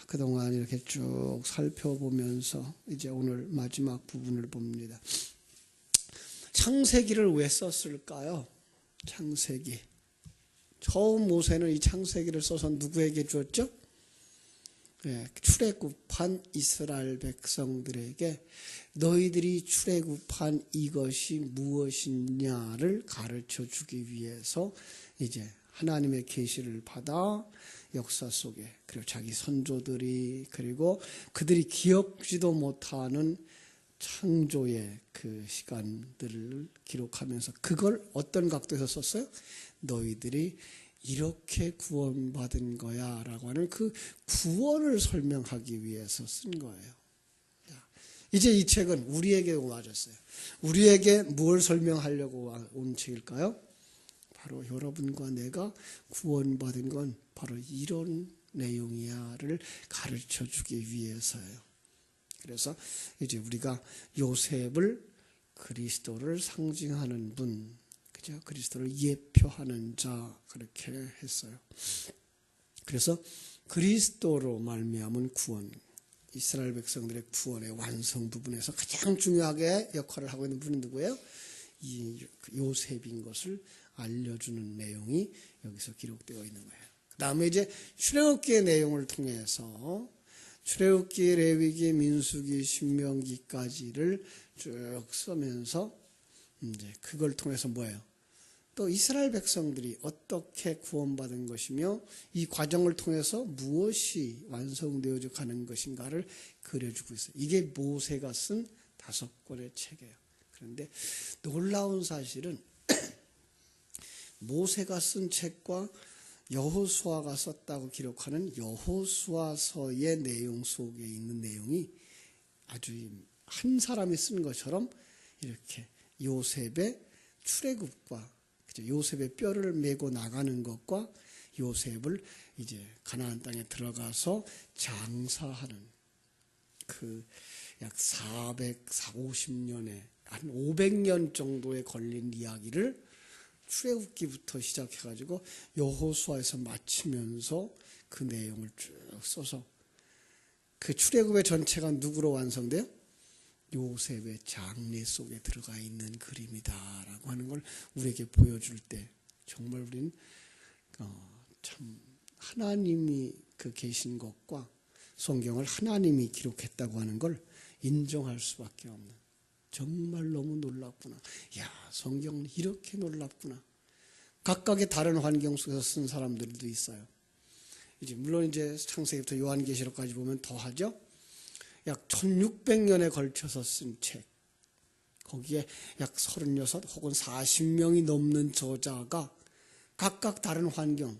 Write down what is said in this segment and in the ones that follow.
그동안 이렇게 쭉 살펴보면서 이제 오늘 마지막 부분을 봅니다. 창세기를 왜 썼을까요? 창세기. 처음 모세는 이 창세기를 써서 누구에게 주었죠? 출애굽한 이스라엘 백성들에게 너희들이 출애굽한 이것이 무엇이냐를 가르쳐 주기 위해서 이제 하나님의 계시를 받아 역사 속에, 그리고 자기 선조들이, 그리고 그들이 기억지도 못하는 창조의 그 시간들을 기록하면서 그걸 어떤 각도에서 썼어요? 너희들이 이렇게 구원받은 거야 라고 하는 그 구원을 설명하기 위해서 쓴 거예요. 이제 이 책은 우리에게 와졌어요. 우리에게 무엇을 설명하려고 온 책일까요? 바로 여러분과 내가 구원받은 건 바로 이런 내용이야를 가르쳐 주기 위해서예요. 그래서 이제 우리가 요셉을 그리스도를 상징하는 분, 그죠? 그리스도를 예표하는 자, 그렇게 했어요. 그래서 그리스도로 말미암은 구원, 이스라엘 백성들의 구원의 완성 부분에서 가장 중요하게 역할을 하고 있는 분은 누구예요? 이 요셉인 것을 알려주는 내용이 여기서 기록되어 있는 거예요. 그 다음에 이제 출애굽기의 내용을 통해서 출애굽기, 레위기, 민수기, 신명기까지를 쭉 써면서 이제 그걸 통해서 뭐예요? 또 이스라엘 백성들이 어떻게 구원받은 것이며 이 과정을 통해서 무엇이 완성되어져 가는 것인가를 그려주고 있어요. 이게 모세가 쓴 5권의 책이에요. 그런데 놀라운 사실은 모세가 쓴 책과 여호수아가 썼다고 기록하는 여호수아서의 내용 속에 있는 내용이 아주 한 사람이 쓴 것처럼 이렇게 요셉의 출애굽과 요셉의 뼈를 메고 나가는 것과 요셉을 이제 가나안 땅에 들어가서 장사하는 그 약 450년에 한 500년 정도에 걸린 이야기를 출애굽기부터 시작해가지고 여호수아에서 마치면서 그 내용을 쭉 써서 그 출애굽의 전체가 누구로 완성돼요? 요셉의 장례 속에 들어가 있는 그림이다라고 하는 걸 우리에게 보여줄 때 정말 우리는 참 하나님이 그 계신 것과 성경을 하나님이 기록했다고 하는 걸 인정할 수밖에 없는, 정말 너무 놀랍구나. 야, 성경은 이렇게 놀랍구나. 각각의 다른 환경 속에서 쓴 사람들도 있어요. 이제 물론 이제 창세기부터 요한계시록까지 보면 더하죠. 약 1600년에 걸쳐서 쓴 책. 거기에 약 36 혹은 40명이 넘는 저자가 각각 다른 환경,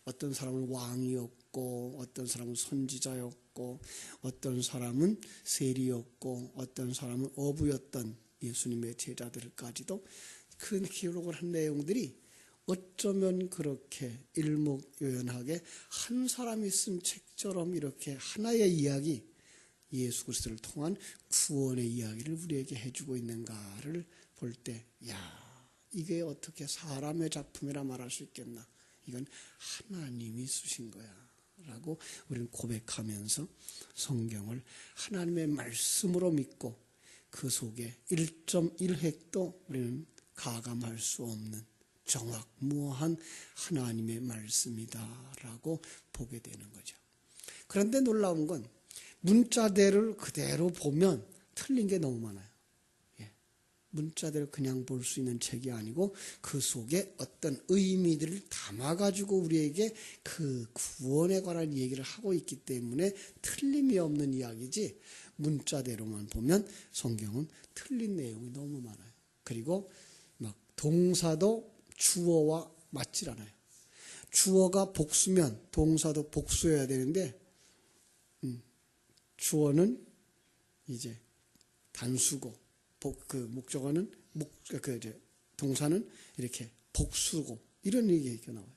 어떤 사람은 왕이었고, 어떤 사람은 선지자였고, 어떤 사람은 세리였고, 어떤 사람은 어부였던 예수님의 제자들까지도 큰 기록을 한 내용들이 어쩌면 그렇게 일목요연하게 한 사람이 쓴 책처럼 이렇게 하나의 이야기, 예수 그리스도를 통한 구원의 이야기를 우리에게 해주고 있는가를 볼 때, 야, 이게 어떻게 사람의 작품이라 말할 수 있겠나? 이건 하나님이 쓰신 거야 라고 우리는 고백하면서 성경을 하나님의 말씀으로 믿고 그 속에 1.1획도 우리는 가감할 수 없는 정확무어한 하나님의 말씀이다라고 보게 되는 거죠. 그런데 놀라운 건 문자대를 그대로 보면 틀린 게 너무 많아요. 문자대로 그냥 볼 수 있는 책이 아니고 그 속에 어떤 의미들을 담아가지고 우리에게 그 구원에 관한 얘기를 하고 있기 때문에 틀림이 없는 이야기지, 문자대로만 보면 성경은 틀린 내용이 너무 많아요. 그리고 막 동사도 주어와 맞질 않아요. 주어가 복수면 동사도 복수해야 되는데 주어는 이제 단수고 그 목적어는 동사는 이렇게 복수고 이런 얘기가 나와요.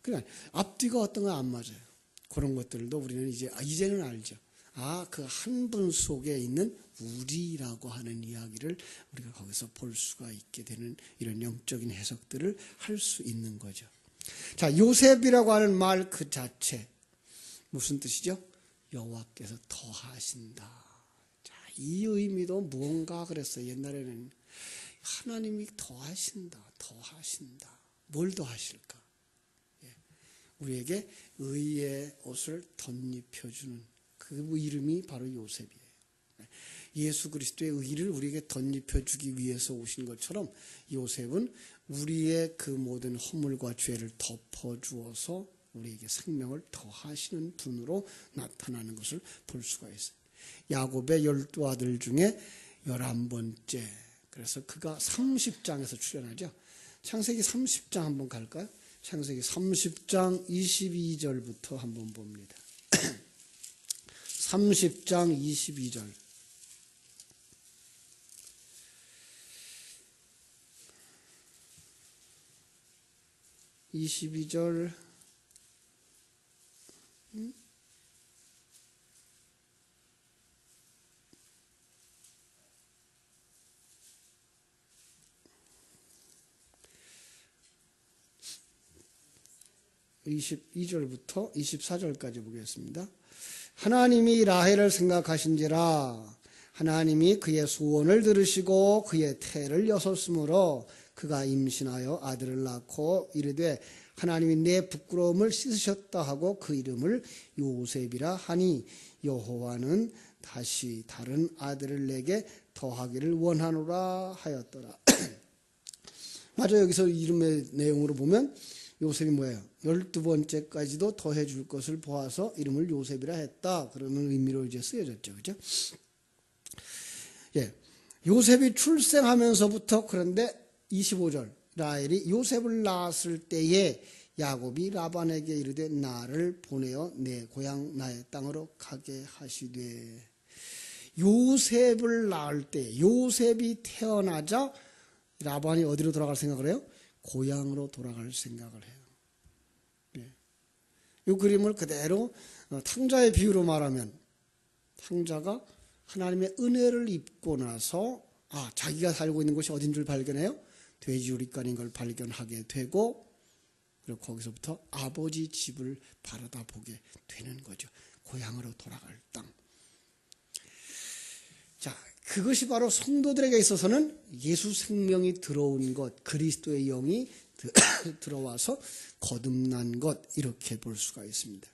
그러니까 앞뒤가 어떤 거 안 맞아요. 그런 것들도 우리는 이제는 알죠. 그 한 분 속에 있는 우리라고 하는 이야기를 우리가 거기서 볼 수가 있게 되는 이런 영적인 해석들을 할 수 있는 거죠. 자, 요셉이라고 하는 말 그 자체, 무슨 뜻이죠? 여호와께서 더하신다. 자, 이 의미도 무언가 그랬어요. 옛날에는 하나님이 더하신다. 뭘 더하실까? 우리에게 의의 옷을 덧입혀주는 그 이름이 바로 요셉이에요. 예수 그리스도의 의를 우리에게 덧입혀주기 위해서 오신 것처럼 요셉은 우리의 그 모든 허물과 죄를 덮어주어서 우리에게 생명을 더하시는 분으로 나타나는 것을 볼 수가 있어요. 야곱의 12아들 중에 11번째, 그래서 그가 30장에서 출연하죠. 창세기 30장 한번 갈까요? 창세기 30장 22절부터 한번 봅니다. 30장 22절. (22절부터) (24절까지) 보겠습니다. 하나님이 라헬을 생각하신지라 하나님이 그의 소원을 들으시고 그의 태를 여섰으므로 그가 임신하여 아들을 낳고 이르되 하나님이 내 부끄러움을 씻으셨다 하고 그 이름을 요셉이라 하니 여호와는 다시 다른 아들을 내게 더하기를 원하노라 하였더라. 맞아, 여기서 이름의 내용으로 보면 요셉이 뭐예요? 12번째까지도 더해 줄 것을 보아서 이름을 요셉이라 했다. 그러는 의미로 이제 쓰여졌죠. 그죠? 예. 요셉이 출생하면서부터, 그런데 25절, 라헬이 요셉을 낳았을 때에 야곱이 라반에게 이르되 나를 보내어 내 고향 나의 땅으로 가게 하시되, 요셉을 낳을 때, 요셉이 태어나자 라반이 어디로 돌아갈 생각을 해요? 고향으로 돌아갈 생각을 해요. 네. 이 그림을 그대로 탕자의 비유로 말하면, 탕자가 하나님의 은혜를 입고 나서 자기가 살고 있는 곳이 어딘 줄 발견해요? 돼지우리간인 걸 발견하게 되고, 그리고 거기서부터 아버지 집을 바라다 보게 되는 거죠. 고향으로 돌아갈 땅. 자, 그것이 바로 성도들에게 있어서는 예수 생명이 들어온 것, 그리스도의 영이 들어와서 거듭난 것, 이렇게 볼 수가 있습니다.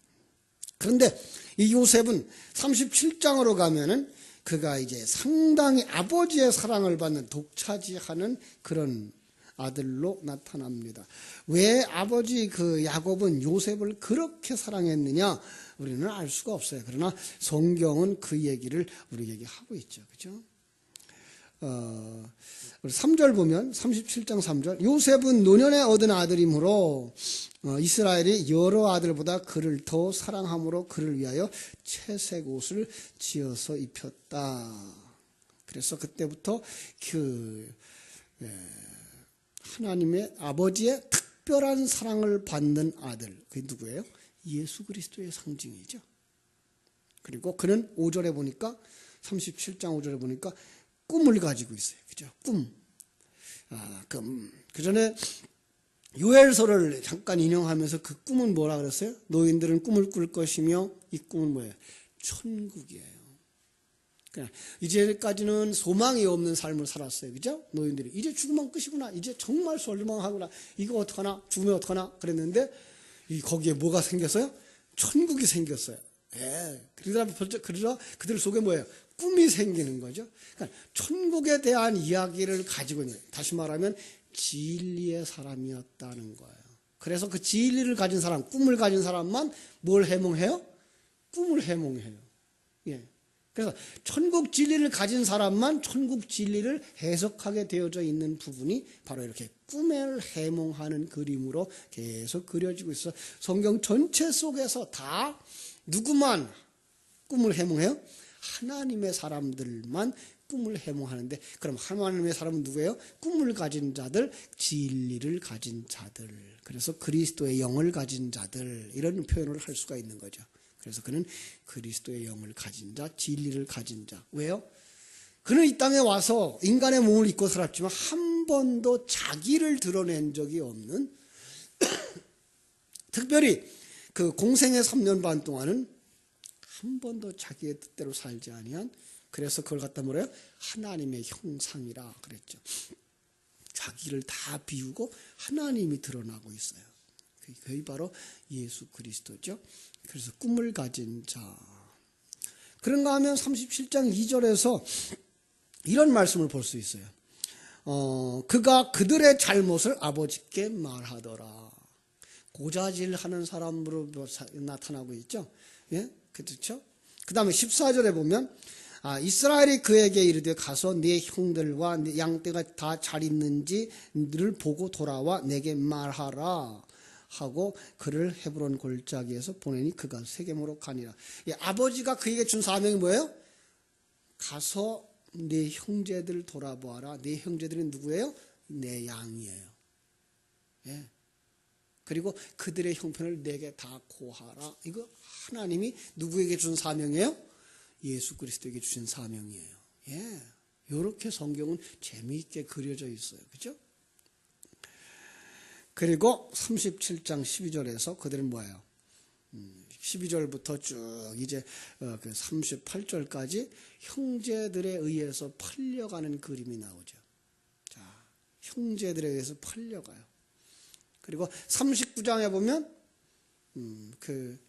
그런데 이 요셉은 37장으로 가면은 그가 이제 상당히 아버지의 사랑을 받는, 독차지하는 그런 아들로 나타납니다. 왜 아버지 그 야곱은 요셉을 그렇게 사랑했느냐? 우리는 알 수가 없어요. 그러나 성경은 그 얘기를 우리에게 하고 있죠. 그죠? 3절 보면 37장 3절, 요셉은 노년에 얻은 아들이므로 이스라엘이 여러 아들보다 그를 더 사랑함으로 그를 위하여 채색 옷을 지어서 입혔다. 그래서 그때부터 하나님의 아버지의 특별한 사랑을 받는 아들, 그게 누구예요? 예수 그리스도의 상징이죠. 그리고 그는 5절에 보니까, 37장 5절에 보니까 꿈을 가지고 있어요. 그죠? 꿈. 그 전에 요엘서를 잠깐 인용하면서 그 꿈은 뭐라 그랬어요? 노인들은 꿈을 꿀 것이며, 이 꿈은 뭐예요? 천국이에요. 그러니까 이제까지는 소망이 없는 삶을 살았어요. 그죠? 노인들이 이제 죽으면 끝이구나, 이제 정말 절망하구나, 이거 어떡하나, 죽으면 어떡하나 그랬는데, 거기에 뭐가 생겼어요? 천국이 생겼어요. 그러자 그들 속에 뭐예요? 꿈이 생기는 거죠. 그러니까 천국에 대한 이야기를 가지고 있는, 다시 말하면 진리의 사람이었다는 거예요. 그래서 그 진리를 가진 사람, 꿈을 가진 사람만 뭘 해몽해요? 꿈을 해몽해요. 예. 그래서 천국 진리를 가진 사람만 천국 진리를 해석하게 되어져 있는 부분이 바로 이렇게 꿈을 해몽하는 그림으로 계속 그려지고 있어. 성경 전체 속에서 다 누구만 꿈을 해몽해요? 하나님의 사람들만 꿈을 해몽하는데, 그럼 하나님의 사람은 누구예요? 꿈을 가진 자들, 진리를 가진 자들, 그래서 그리스도의 영을 가진 자들, 이런 표현을 할 수가 있는 거죠. 그래서 그는 그리스도의 영을 가진 자, 진리를 가진 자. 왜요? 그는 이 땅에 와서 인간의 몸을 입고 살았지만 한 번도 자기를 드러낸 적이 없는 특별히 그 공생의 3년 반 동안은 한 번도 자기의 뜻대로 살지 아니한, 그래서 그걸 갖다 뭐래요? 하나님의 형상이라 그랬죠. 자기를 다 비우고 하나님이 드러나고 있어요. 그게 바로 예수 그리스도죠. 그래서 꿈을 가진 자. 그런가 하면 37장 2절에서 이런 말씀을 볼 수 있어요. 그가 그들의 잘못을 아버지께 말하더라. 고자질하는 사람으로 나타나고 있죠. 예? 그렇죠? 그 다음에 14절에 보면 이스라엘이 그에게 이르되 가서 네 형들과 네 양떼가 다 잘 있는지를 보고 돌아와 내게 말하라 하고 그를 헤브론 골짜기에서 보내니 그가 세겜으로 가니라. 아버지가 그에게 준 사명이 뭐예요? 가서 네 형제들 돌아보아라. 네 형제들은 누구예요? 내 양이에요. 예. 그리고 그들의 형편을 내게 다 고하라. 이거 하나님이 누구에게 준 사명이에요? 예수 그리스도에게 주신 사명이에요. 예. 이렇게 성경은 재미있게 그려져 있어요. 그죠? 그리고 37장 12절에서 그들은 뭐예요? 12절부터 쭉 이제 그 38절까지 형제들에 의해서 팔려가는 그림이 나오죠. 자, 형제들에 의해서 팔려가요. 그리고 39장에 보면 그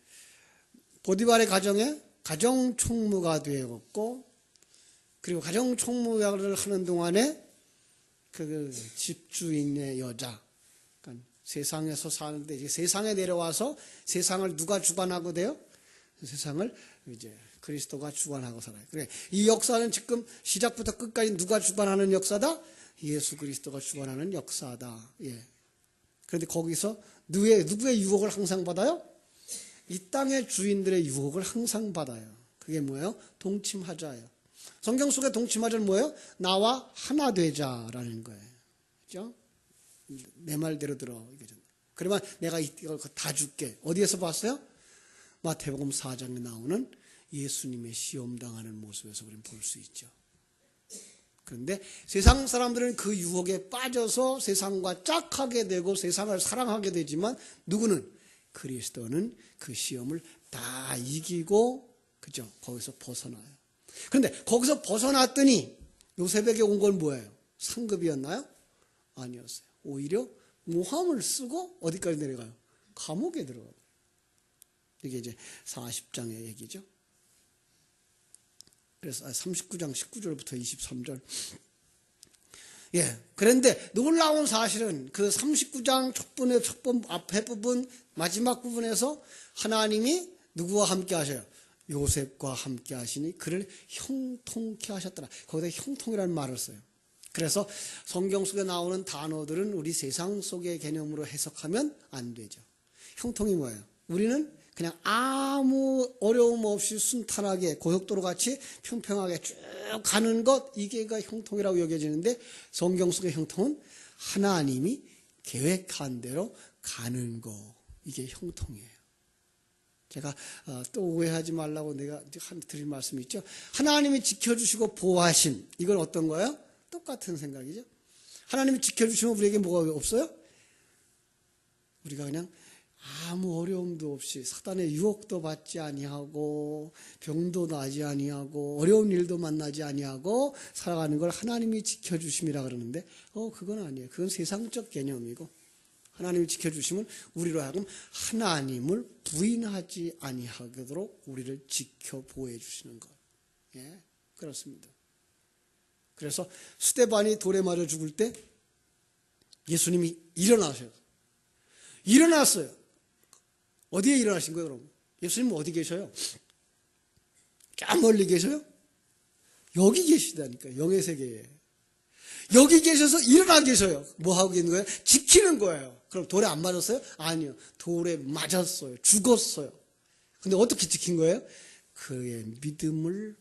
보디발의 가정에 가정 총무가 되었고, 그리고 가정 총무를 하는 동안에 그 집주인의 여자, 그러니까 세상에서 사는데 이제 세상에 내려와서 세상을 누가 주관하고 돼요? 세상을 이제 그리스도가 주관하고 살아요. 그래, 이 역사는 지금 시작부터 끝까지 누가 주관하는 역사다? 예수 그리스도가 주관하는 역사다. 예. 그런데 거기서 누구의 유혹을 항상 받아요? 이 땅의 주인들의 유혹을 항상 받아요. 그게 뭐예요? 동침하자예요. 성경 속의 동침하자는 뭐예요? 나와 하나 되자라는 거예요. 그죠? 내 말대로 들어. 그러면 내가 이걸 다 줄게. 어디에서 봤어요? 마태복음 4장에 나오는 예수님의 시험당하는 모습에서 우리는 볼 수 있죠. 그런데 세상 사람들은 그 유혹에 빠져서 세상과 짝하게 되고 세상을 사랑하게 되지만, 누구는? 그리스도는 그 시험을 다 이기고, 그죠? 거기서 벗어나요. 그런데 거기서 벗어났더니 요셉에게 온 건 뭐예요? 상급이었나요? 아니었어요. 오히려 모함을 쓰고 어디까지 내려가요? 감옥에 들어가요. 이게 이제 40장의 얘기죠. 그래서 39장 19절부터 23절. 예. 그런데 놀라운 사실은 그 39장 앞에 부분, 마지막 부분에서 하나님이 누구와 함께 하셔요? 요셉과 함께 하시니 그를 형통케 하셨더라. 거기다 형통이라는 말을 써요. 그래서 성경 속에 나오는 단어들은 우리 세상 속의 개념으로 해석하면 안 되죠. 형통이 뭐예요? 우리는 그냥 아무 어려움 없이 순탄하게 고속도로 같이 평평하게 쭉 가는 것, 이게 형통이라고 여겨지는데, 성경 속의 형통은 하나님이 계획한 대로 가는 거, 이게 형통이에요. 제가 또 오해하지 말라고 내가 드릴 말씀이 있죠. 하나님이 지켜주시고 보호하심, 이건 어떤 거예요? 똑같은 생각이죠. 하나님이 지켜주시면 우리에게 뭐가 없어요? 우리가 그냥 아무 어려움도 없이 사단의 유혹도 받지 아니하고 병도 나지 아니하고 어려운 일도 만나지 아니하고 살아가는 걸 하나님이 지켜주심이라 그러는데, 그건 아니에요. 그건 세상적 개념이고, 하나님이 지켜주심은 우리로 하여금 하나님을 부인하지 아니하도록 우리를 지켜 보호해 주시는 것. 예, 그렇습니다. 그래서 스데반이 돌에 맞아 죽을 때 예수님이 일어났어요. 어디에 일어나신 거예요, 여러분? 예수님은 어디 계셔요? 저 멀리 계셔요? 여기 계시다니까요. 영의 세계에. 여기 계셔서 일어나 계셔요. 뭐 하고 있는 거예요? 지키는 거예요. 그럼 돌에 안 맞았어요? 아니요. 돌에 맞았어요. 죽었어요. 근데 어떻게 지킨 거예요? 그의 믿음을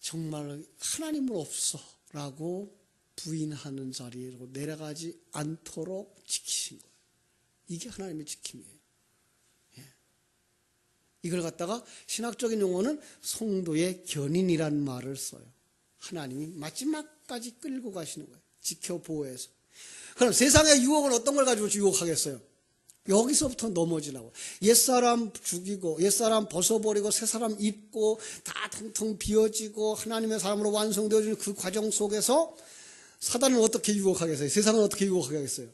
정말 하나님은 없어 라고 부인하는 자리로 내려가지 않도록 지키신 거예요. 이게 하나님의 지킴이에요. 예. 이걸 갖다가 신학적인 용어는 성도의 견인이라는 말을 써요. 하나님이 마지막까지 끌고 가시는 거예요. 지켜 보호해서. 그럼 세상의 유혹은 어떤 걸 가지고 유혹하겠어요? 여기서부터 넘어지라고. 옛사람 죽이고 옛사람 벗어버리고 새사람 입고 다 텅텅 비어지고 하나님의 사람으로 완성되어지는 그 과정 속에서 사단은 어떻게 유혹하겠어요? 세상은 어떻게 유혹하겠어요?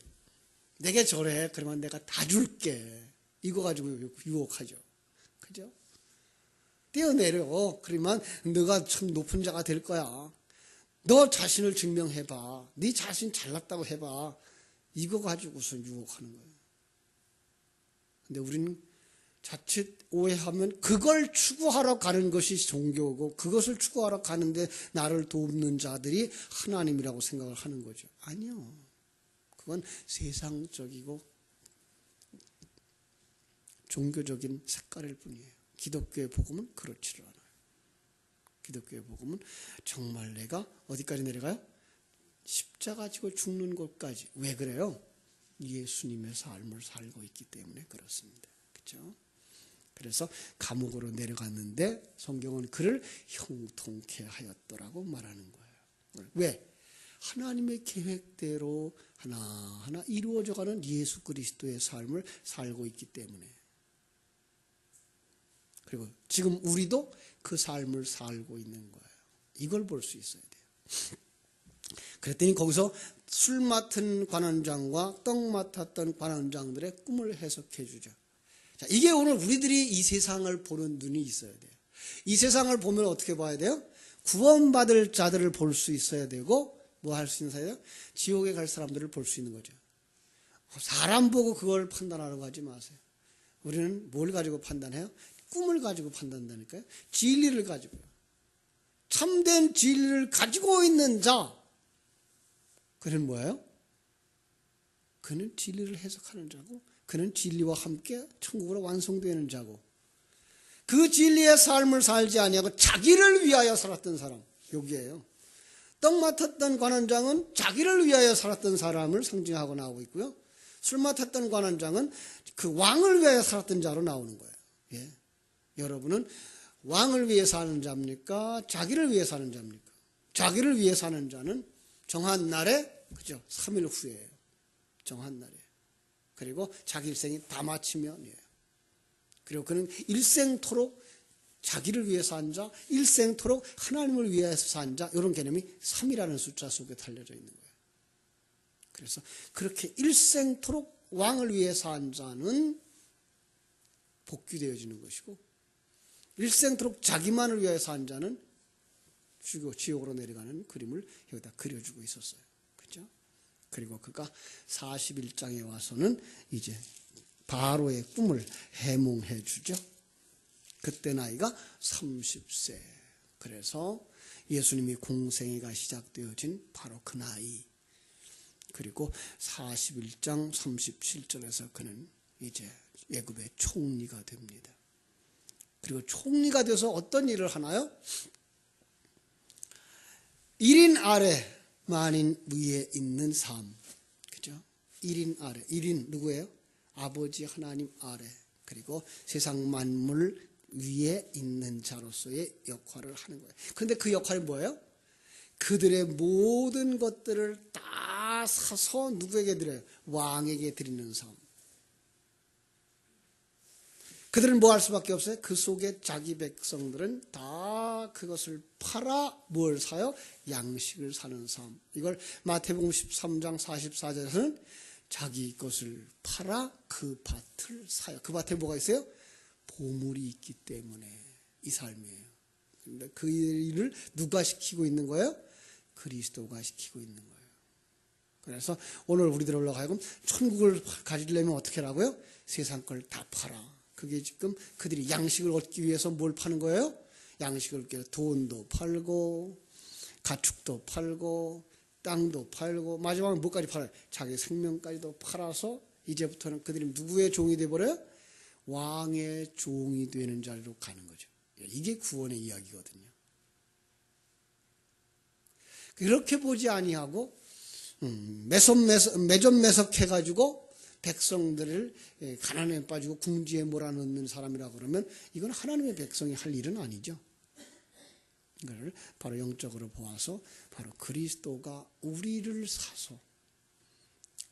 내게 저래. 그러면 내가 다 줄게. 이거 가지고 유혹하죠. 그죠? 뛰어내려. 그러면 너가 참 높은 자가 될 거야. 너 자신을 증명해봐. 네 자신 잘났다고 해봐. 이거 가지고서 유혹하는 거예요. 근데 우리는 자칫 오해하면 그걸 추구하러 가는 것이 종교고 그것을 추구하러 가는데 나를 돕는 자들이 하나님이라고 생각을 하는 거죠. 아니요. 그건 세상적이고 종교적인 색깔일 뿐이에요. 기독교의 복음은 그렇지를 않아요. 기독교의 복음은 정말 내가 어디까지 내려가요? 십자가 지고 죽는 곳까지. 왜 그래요? 예수님의 삶을 살고 있기 때문에 그렇습니다. 그렇죠? 그래서 감옥으로 내려갔는데 성경은 그를 형통케 하였더라고 말하는 거예요. 왜? 하나님의 계획대로 하나하나 이루어져가는 예수 그리스도의 삶을 살고 있기 때문에. 그리고 지금 우리도 그 삶을 살고 있는 거예요. 이걸 볼 수 있어야 돼요. 그랬더니 거기서 술 맡은 관원장과 떡 맡았던 관원장들의 꿈을 해석해 주죠. 자, 이게 오늘 우리들이 이 세상을 보는 눈이 있어야 돼요. 이 세상을 보면 어떻게 봐야 돼요? 구원받을 자들을 볼 수 있어야 되고 뭐 할 수 있는 사람이요? 지옥에 갈 사람들을 볼 수 있는 거죠. 사람 보고 그걸 판단하려고 하지 마세요. 우리는 뭘 가지고 판단해요? 꿈을 가지고 판단한다니까요. 진리를 가지고요. 참된 진리를 가지고 있는 자, 그는 뭐예요? 그는 진리를 해석하는 자고 그는 진리와 함께 천국으로 완성되는 자고 그 진리의 삶을 살지 아니하고 자기를 위하여 살았던 사람, 여기에요. 떡 맡았던 관원장은 자기를 위하여 살았던 사람을 상징하고 나오고 있고요. 술 맡았던 관원장은 그 왕을 위하여 살았던 자로 나오는 거예요. 예. 여러분은 왕을 위해 사는 자입니까? 자기를 위해 사는 자입니까? 자기를 위해 사는 자는 정한 날에, 그죠? 3일 후에요. 정한 날에. 그리고 자기 일생이 다 마치면이에요. 그리고 그는 일생토록 자기를 위해서 산 자, 일생토록 하나님을 위해서 산 자, 이런 개념이 3이라는 숫자 속에 달려져 있는 거예요. 그래서 그렇게 일생토록 왕을 위해서 산 자는 복귀되어지는 것이고, 일생토록 자기만을 위해서 산 자는 지옥으로 내려가는 그림을 여기다 그려주고 있었어요. 그렇죠? 그리고 그가 41장에 와서는 이제 바로의 꿈을 해몽해 주죠. 그때 나이가 30세. 그래서 예수님이 공생애가 시작되어진 바로 그 나이. 그리고 41장 37절에서 그는 이제 애굽의 총리가 됩니다. 그리고 총리가 돼서 어떤 일을 하나요? 1인 아래 만인 위에 있는 삶. 그죠? 1인 아래. 1인 누구예요? 아버지 하나님 아래. 그리고 세상 만물 위에 있는 자로서의 역할을 하는 거예요. 그런데 그 역할이 뭐예요? 그들의 모든 것들을 다 사서 누구에게 드려요? 왕에게 드리는 삶. 그들은 뭐 할 수밖에 없어요? 그 속에 자기 백성들은 다 그것을 팔아 뭘 사요? 양식을 사는 삶. 이걸 마태복음 13장 44절에서는 자기 것을 팔아 그 밭을 사요. 그 밭에 뭐가 있어요? 보물이 있기 때문에 이 삶이에요. 그런데 그 일을 누가 시키고 있는 거예요? 그리스도가 시키고 있는 거예요. 그래서 오늘 우리들로 하여금 천국을 가지려면 어떻게 하라고요? 세상 걸 다 팔아. 그게 지금 그들이 양식을 얻기 위해서 뭘 파는 거예요? 양식을 얻기 위해서 돈도 팔고 가축도 팔고 땅도 팔고 마지막에 뭐까지 팔아요? 자기 생명까지도 팔아서 이제부터는 그들이 누구의 종이 되어버려요? 왕의 종이 되는 자리로 가는 거죠. 이게 구원의 이야기거든요. 그렇게 보지 아니하고 매점매석해가지고 백성들을 가난에 빠지고 궁지에 몰아넣는 사람이라고 그러면 이건 하나님의 백성이 할 일은 아니죠. 이걸 바로 영적으로 보아서 바로 그리스도가 우리를 사서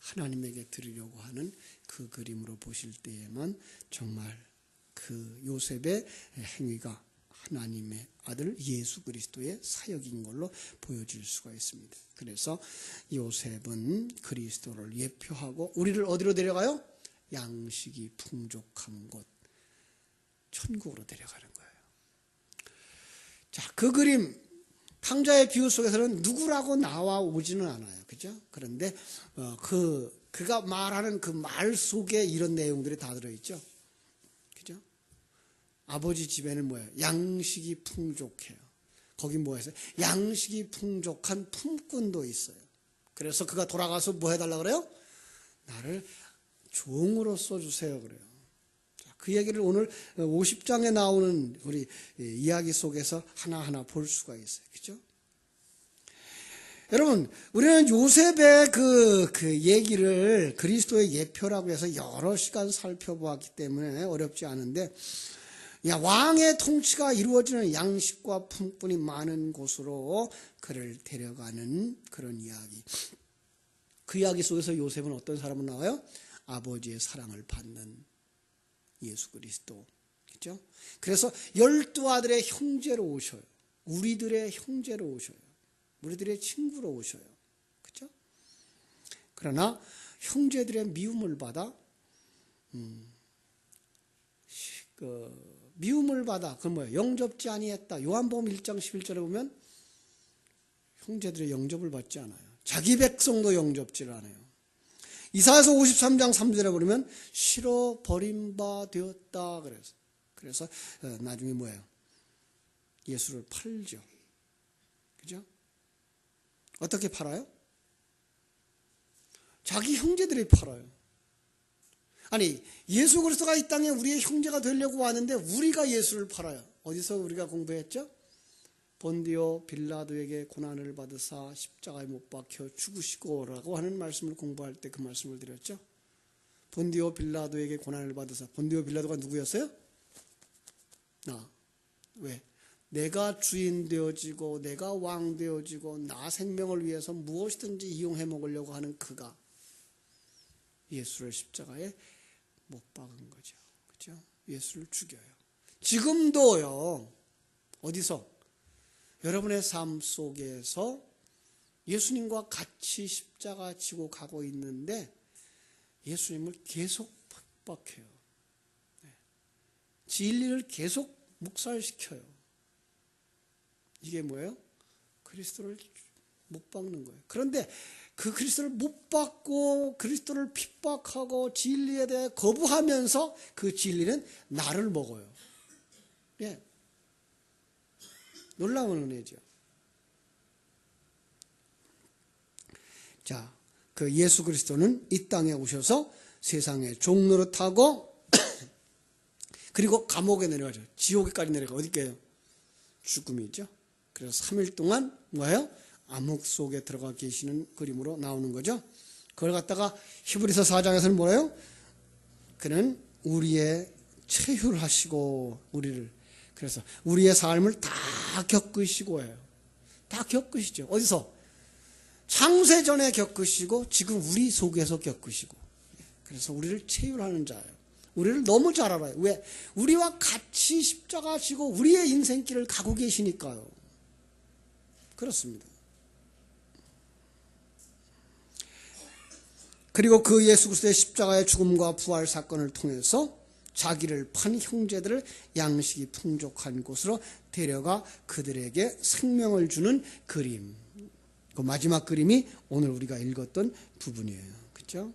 하나님에게 드리려고 하는 그 그림으로 보실 때에만 정말 그 요셉의 행위가 하나님의 아들 예수 그리스도의 사역인 걸로 보여질 수가 있습니다. 그래서 요셉은 그리스도를 예표하고 우리를 어디로 데려가요? 양식이 풍족한 곳, 천국으로 데려가는 거예요. 자, 그 그림 탕자의 비유 속에서는 누구라고 나와 오지는 않아요. 그죠? 그런데 그가 말하는 그 말 속에 이런 내용들이 다 들어있죠. 그죠? 아버지 집에는 뭐예요? 양식이 풍족해요. 거기 뭐 있어요? 양식이 풍족한 품꾼도 있어요. 그래서 그가 돌아가서 뭐 해달라 그래요? 나를 종으로 써주세요 그래요. 그 얘기를 오늘 50장에 나오는 우리 이야기 속에서 하나하나 볼 수가 있어요. 그죠? 여러분, 우리는 요셉의 그 얘기를 그리스도의 예표라고 해서 여러 시간 살펴보았기 때문에 어렵지 않은데, 왕의 통치가 이루어지는 양식과 품꾼이 많은 곳으로 그를 데려가는 그런 이야기. 그 이야기 속에서 요셉은 어떤 사람으로 나와요? 아버지의 사랑을 받는 예수 그리스도. 그렇죠? 그래서 12아들의 형제로 오셔요. 우리들의 형제로 오셔요. 우리들의 친구로 오셔요. 그렇죠? 그러나 형제들의 미움을 받아 미움을 받아 그건 뭐예요? 영접지 아니했다. 요한복음 1장 11절에 보면 형제들의 영접을 받지 않아요. 자기 백성도 영접지를 않아요. 이사야서 53장 3절에 보면 실어 버림바 되었다. 그래서 나중에 뭐예요? 예수를 팔죠. 그죠? 어떻게 팔아요? 자기 형제들이 팔아요. 아니, 예수 그리스도가 이 땅에 우리의 형제가 되려고 왔는데 우리가 예수를 팔아요. 어디서 우리가 공부했죠? 본디오 빌라도에게 고난을 받으사 십자가에 못 박혀 죽으시고라고 하는 말씀을 공부할 때 그 말씀을 드렸죠. 본디오 빌라도에게 고난을 받으사. 본디오 빌라도가 누구였어요? 왜? 내가 주인 되어지고 내가 왕 되어지고 나 생명을 위해서 무엇이든지 이용해 먹으려고 하는 그가 예수를 십자가에 못 박은 거죠. 그렇죠? 예수를 죽여요. 지금도요. 어디서? 여러분의 삶 속에서 예수님과 같이 십자가 지고 가고 있는데 예수님을 계속 박해요. 진리를 계속 묵살시켜요. 이게 뭐예요? 그리스도를 못 박는 거예요. 그런데 그 그리스도를 못 박고 그리스도를 핍박하고 진리에 대해 거부하면서 그 진리는 나를 먹어요. 예. 놀라운 은혜죠. 자, 그 예수 그리스도는 이 땅에 오셔서 세상의 종 노릇하고 그리고 감옥에 내려가죠. 지옥에까지 내려가. 어디게요? 죽음이죠. 그래서 3일 동안 뭐예요? 암흑 속에 들어가 계시는 그림으로 나오는 거죠. 그걸 갖다가 히브리서 4장에서는 뭐예요? 그는 우리의 체휼하시고 우리를 그래서 우리의 삶을 다 겪으시고 해요. 다 겪으시죠. 어디서? 창세전에 겪으시고 지금 우리 속에서 겪으시고. 그래서 우리를 체휼하는 자예요. 우리를 너무 잘 알아요. 왜? 우리와 같이 십자가 지고 우리의 인생길을 가고 계시니까요. 그렇습니다. 그리고 그 예수 그리스도의 십자가의 죽음과 부활 사건을 통해서 자기를 판 형제들을 양식이 풍족한 곳으로 데려가 그들에게 생명을 주는 그림. 그 마지막 그림이 오늘 우리가 읽었던 부분이에요. 그렇죠?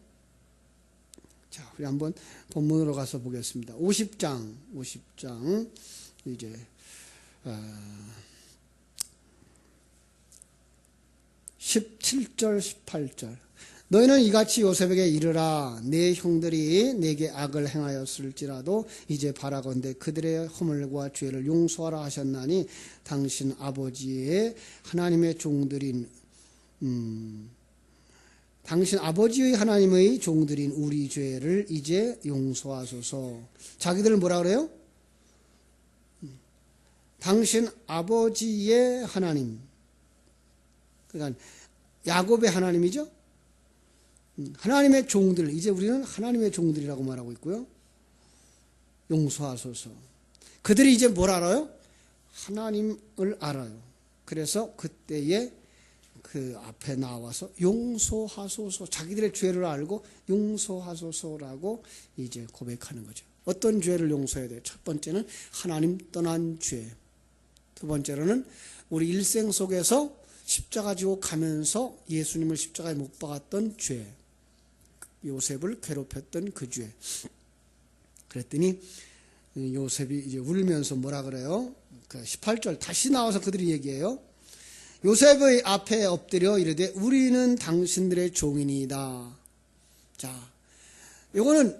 자, 우리 한번 본문으로 가서 보겠습니다. 50장 이제 17절 18절 너희는 이같이 요셉에게 이르라. 내 형들이 내게 악을 행하였을지라도 이제 바라건대 그들의 허물과 죄를 용서하라 하셨나니 당신 아버지의 하나님의 종들인 당신 아버지의 하나님의 종들인 우리 죄를 이제 용서하소서. 자기들 뭐라 그래요? 당신 아버지의 하나님. 그러니까 야곱의 하나님이죠. 하나님의 종들, 이제 우리는 하나님의 종들이라고 말하고 있고요. 용서하소서. 그들이 이제 뭘 알아요? 하나님을 알아요. 그래서 그때에 그 앞에 나와서 용서하소서, 자기들의 죄를 알고 용서하소서라고 이제 고백하는 거죠. 어떤 죄를 용서해야 돼요? 첫 번째는 하나님 떠난 죄. 두 번째로는 우리 일생 속에서 십자가 지고 가면서 예수님을 십자가에 못 박았던 죄. 요셉을 괴롭혔던 그 죄. 그랬더니 요셉이 이제 울면서 뭐라 그래요? 그 18절 다시 나와서 그들이 얘기해요. 요셉의 앞에 엎드려 이르되 우리는 당신들의 종이니이다. 자, 이거는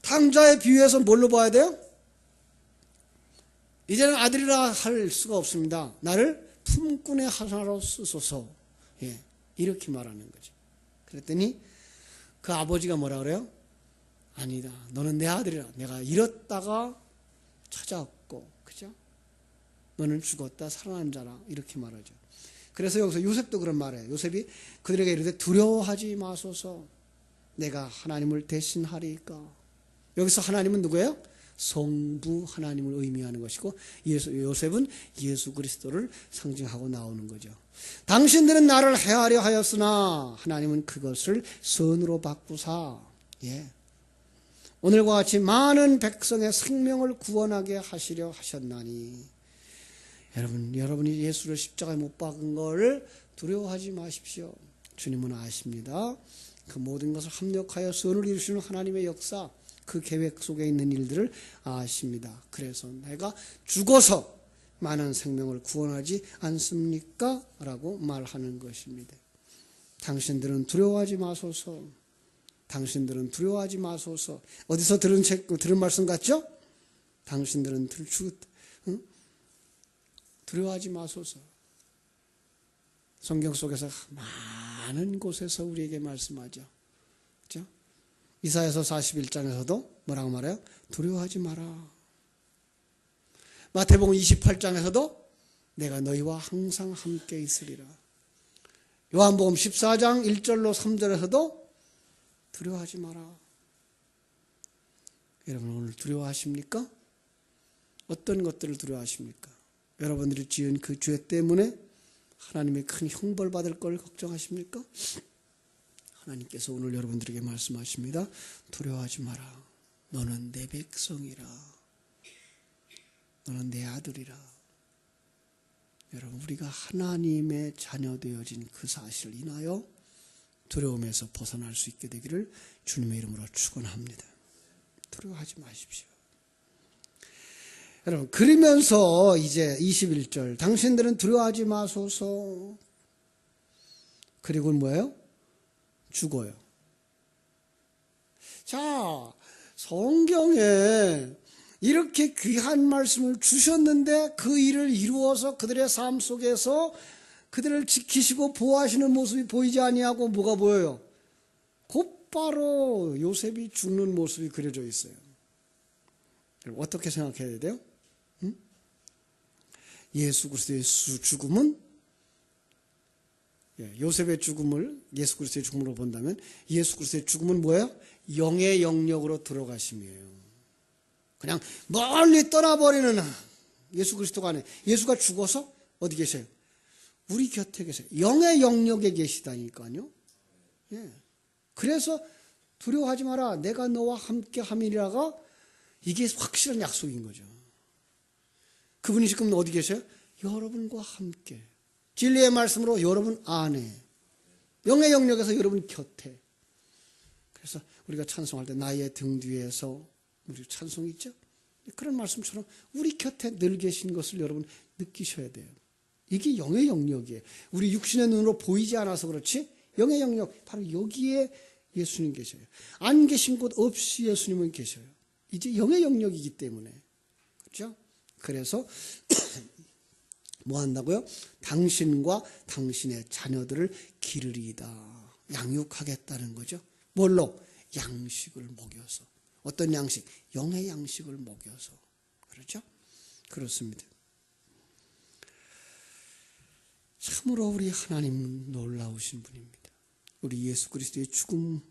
탕자에 비유해서 뭘로 봐야 돼요? 이제는 아들이라 할 수가 없습니다. 나를 품꾼의 하나로 쓰소서. 예, 이렇게 말하는 거죠. 그랬더니 그 아버지가 뭐라 그래요? 아니다. 너는 내 아들이라. 내가 잃었다가 찾아왔고, 그죠? 너는 죽었다 살아난 자라. 이렇게 말하죠. 그래서 여기서 요셉도 그런 말이에요. 요셉이 그들에게 이르되 두려워하지 마소서. 내가 하나님을 대신하리까. 여기서 하나님은 누구예요? 성부 하나님을 의미하는 것이고, 요셉은 예수 그리스도를 상징하고 나오는 거죠. 당신들은 나를 해하려 하였으나 하나님은 그것을 선으로 바꾸사. 예. 오늘과 같이 많은 백성의 생명을 구원하게 하시려 하셨나니. 여러분이 예수를 십자가에 못 박은 것을 두려워하지 마십시오. 주님은 아십니다. 그 모든 것을 합력하여 선을 이루시는 하나님의 역사, 그 계획 속에 있는 일들을 아십니다. 그래서 내가 죽어서 많은 생명을 구원하지 않습니까? 라고 말하는 것입니다. 당신들은 두려워하지 마소서. 당신들은 두려워하지 마소서. 어디서 들은 말씀 같죠? 당신들은 두려워하지 마소서. 성경 속에서 많은 곳에서 우리에게 말씀하죠. 그렇죠? 이사야서 41장에서도 뭐라고 말해요? 두려워하지 마라. 마태복음 28장에서도 내가 너희와 항상 함께 있으리라. 요한복음 14장 1절로 3절에서도 두려워하지 마라. 여러분 오늘 두려워하십니까? 어떤 것들을 두려워하십니까? 여러분들이 지은 그 죄 때문에 하나님의 큰 형벌 받을 걸 걱정하십니까? 하나님께서 오늘 여러분들에게 말씀하십니다. 두려워하지 마라. 너는 내 백성이라. 너는 내 아들이라. 여러분 우리가 하나님의 자녀 되어진 그 사실을 인하여 두려움에서 벗어날 수 있게 되기를 주님의 이름으로 축원합니다. 두려워하지 마십시오. 여러분 그러면서 이제 21절 당신들은 두려워하지 마소서. 그리고 뭐예요? 죽어요. 자, 성경에 이렇게 귀한 말씀을 주셨는데 그 일을 이루어서 그들의 삶 속에서 그들을 지키시고 보호하시는 모습이 보이지 아니하고 뭐가 보여요? 곧바로 요셉이 죽는 모습이 그려져 있어요. 어떻게 생각해야 돼요? 예수 그리스도의 죽음은 요셉의 죽음을 예수 그리스도의 죽음으로 본다면 예수 그리스도의 죽음은 뭐예요? 영의 영역으로 들어가심이에요. 그냥 멀리 떠나버리는 예수 그리스도가 아니에요. 예수가 죽어서 어디 계세요? 우리 곁에 계세요. 영의 영역에 계시다니까요. 예. 그래서 두려워하지 마라. 내가 너와 함께 함이라가 이게 확실한 약속인 거죠. 그분이 지금 어디 계세요? 여러분과 함께. 진리의 말씀으로 여러분 안에. 영의 영역에서 여러분 곁에. 그래서 우리가 찬송할 때 나의 등 뒤에서 우리 찬송이 있죠? 그런 말씀처럼 우리 곁에 늘 계신 것을 여러분 느끼셔야 돼요. 이게 영의 영역이에요. 우리 육신의 눈으로 보이지 않아서 그렇지 영의 영역 바로 여기에 예수님 계셔요. 안 계신 곳 없이 예수님은 계셔요. 이제 영의 영역이기 때문에. 그렇죠? 그래서 뭐 한다고요? 당신과 당신의 자녀들을 기르리이다. 양육하겠다는 거죠. 뭘로? 양식을 먹여서. 어떤 양식? 영의 양식을 먹여서. 그렇죠? 그렇습니다. 참으로 우리 하나님은 놀라우신 분입니다. 우리 예수 그리스도의 죽음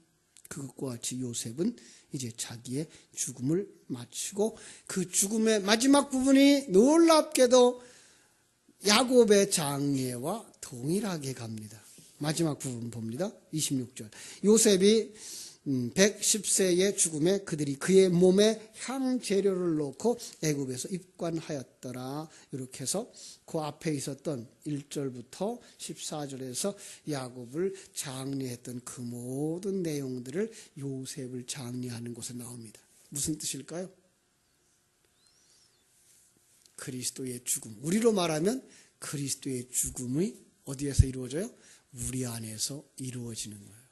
그것과 같이 요셉은 이제 자기의 죽음을 마치고 그 죽음의 마지막 부분이 놀랍게도 야곱의 장례와 동일하게 갑니다. 마지막 부분 봅니다. 26절. 요셉이 110세의 죽음에 그들이 그의 몸에 향재료를 넣고 애굽에서 입관하였더라. 이렇게 해서 그 앞에 있었던 1절부터 14절에서 야곱을 장례했던 그 모든 내용들을 요셉을 장례하는 곳에 나옵니다. 무슨 뜻일까요? 그리스도의 죽음. 우리로 말하면 그리스도의 죽음이 어디에서 이루어져요? 우리 안에서 이루어지는 거예요.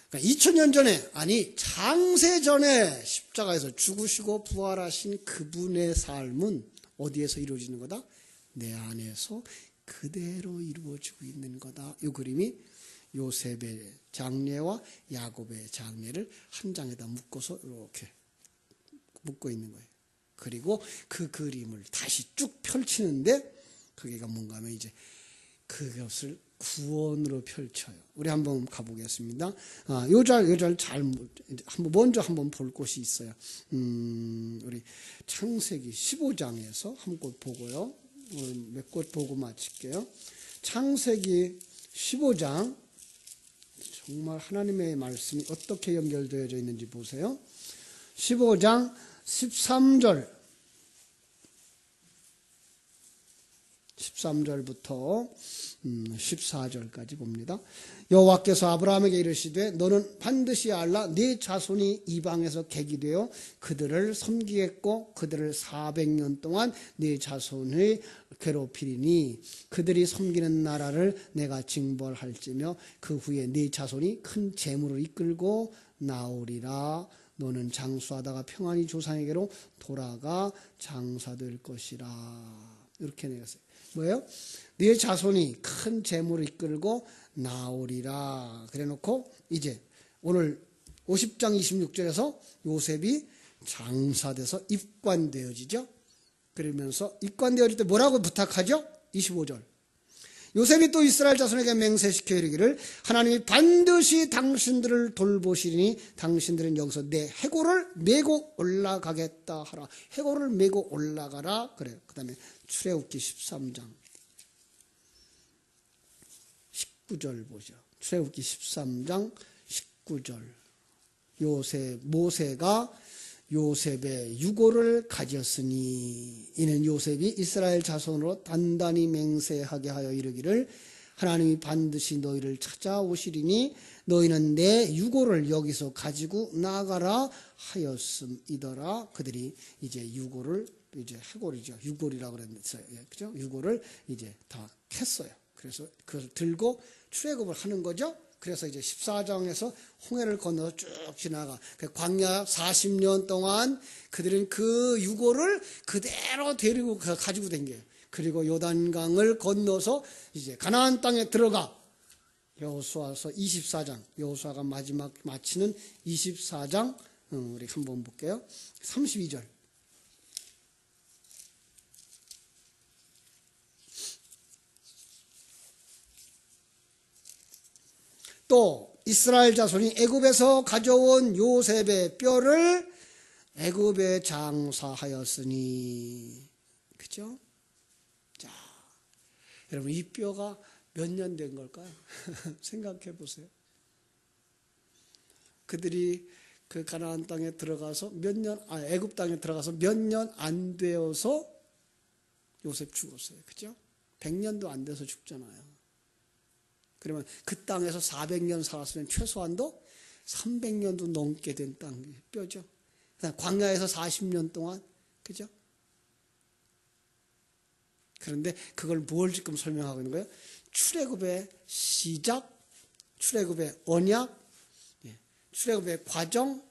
그러니까 2000년 전에, 아니 창세 전에 십자가에서 죽으시고 부활하신 그분의 삶은 어디에서 이루어지는 거다? 내 안에서 그대로 이루어지고 있는 거다. 이 그림이 요셉의 장례와 야곱의 장례를 한 장에다 묶어서 이렇게 묶고 있는 거예요. 그리고 그 그림을 다시 쭉 펼치는데 그게가 뭔가 하면 이제 그것을 구원으로 펼쳐요. 우리 한번 가보겠습니다. 요절 잘 먼저 한번 볼 곳이 있어요. 우리 창세기 15장에서 한 곳 보고요. 몇 곳 보고 마칠게요. 창세기 15장 정말 하나님의 말씀이 어떻게 연결되어져 있는지 보세요. 15장 13절부터 14절까지 봅니다. 여호와께서 아브라함에게 이르시되 너는 반드시 알라 네 자손이 이방에서 객이 되어 그들을 섬기겠고 그들을 400년 동안 네 자손의 괴롭히리니 그들이 섬기는 나라를 내가 징벌할지며 그 후에 네 자손이 큰 재물을 이끌고 나오리라. 너는 장수하다가 평안히 조상에게로 돌아가 장사될 것이라. 이렇게 내렸어요. 뭐예요? 네 자손이 큰 재물을 이끌고 나오리라. 그래놓고 이제 오늘 50장 26절에서 요셉이 장사돼서 입관되어지죠. 그러면서 입관되어질 때 뭐라고 부탁하죠? 25절. 요셉이 또 이스라엘 자손에게 맹세시켜 이르기를 하나님이 반드시 당신들을 돌보시리니 당신들은 여기서 내 해골을 메고 올라가겠다 하라. 해골을 메고 올라가라. 그래요. 그 다음에 출애굽기 13장 19절 보죠. 출애굽기 13장 19절. 모세가 요셉의 유고를 가졌으니 이는 요셉이 이스라엘 자손으로 단단히 맹세하게 하여 이르기를 하나님이 반드시 너희를 찾아오시리니 너희는 내 유고를 여기서 가지고 나가라 하였음이더라. 그들이 이제 유고를 이제 해골이죠. 유골이라고 그랬어요. 그죠? 유골을 이제 다 캤어요. 그래서 그것을 들고 출애굽을 하는 거죠. 그래서 이제 14장에서 홍해를 건너서 쭉 지나가. 광야 40년 동안 그들은 그 유고를 그대로 데리고 가지고 댕겨요. 그리고 요단강을 건너서 이제 가나안 땅에 들어가. 여호수아서 24장, 여호수아가 마지막 마치는 24장, 우리 한번 볼게요. 32절. 또 이스라엘 자손이 애굽에서 가져온 요셉의 뼈를 애굽에 장사하였으니, 그죠? 자, 여러분 이 뼈가 몇 년 된 걸까요? 생각해 보세요. 그들이 그 가나안 땅에 들어가서 애굽 땅에 들어가서 몇 년 안 되어서 요셉 죽었어요. 그죠? 100년도 안 돼서 죽잖아요. 그러면 그 땅에서 400년 살았으면 최소한도 300년도 넘게 된 땅 뼈죠. 광야에서 40년 동안, 그죠? 그런데 그걸 뭘 지금 설명하고 있는 거예요? 출애굽의 시작, 출애굽의 언약, 출애굽의 과정,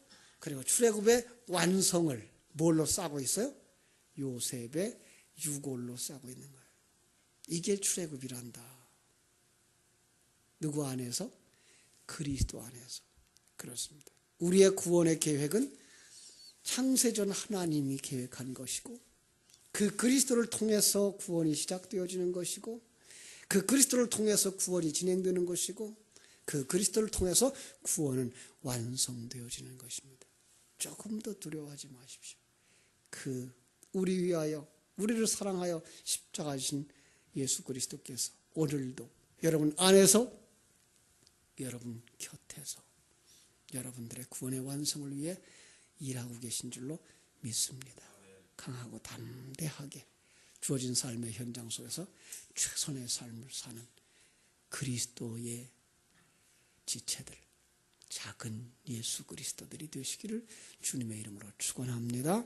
그리고 출애굽의 완성을 뭘로 싸고 있어요? 요셉의 유골로 싸고 있는 거예요. 이게 출애굽이란다. 누구 안에서? 그리스도 안에서. 그렇습니다. 우리의 구원의 계획은 창세전 하나님이 계획한 것이고 그 그리스도를 통해서 구원이 시작되어지는 것이고 그 그리스도를 통해서 구원이 진행되는 것이고 그 그리스도를 통해서 구원은 완성되어지는 것입니다. 조금 더 두려워하지 마십시오. 그 우리 위하여 우리를 사랑하여 십자가 지신 예수 그리스도께서 오늘도 여러분 안에서 여러분 곁에서 여러분들의 구원의 완성을 위해 일하고 계신 줄로 믿습니다. 강하고 담대하게 주어진 삶의 현장 속에서 최선의 삶을 사는 그리스도의 지체들, 작은 예수 그리스도들이 되시기를 주님의 이름으로 축원합니다.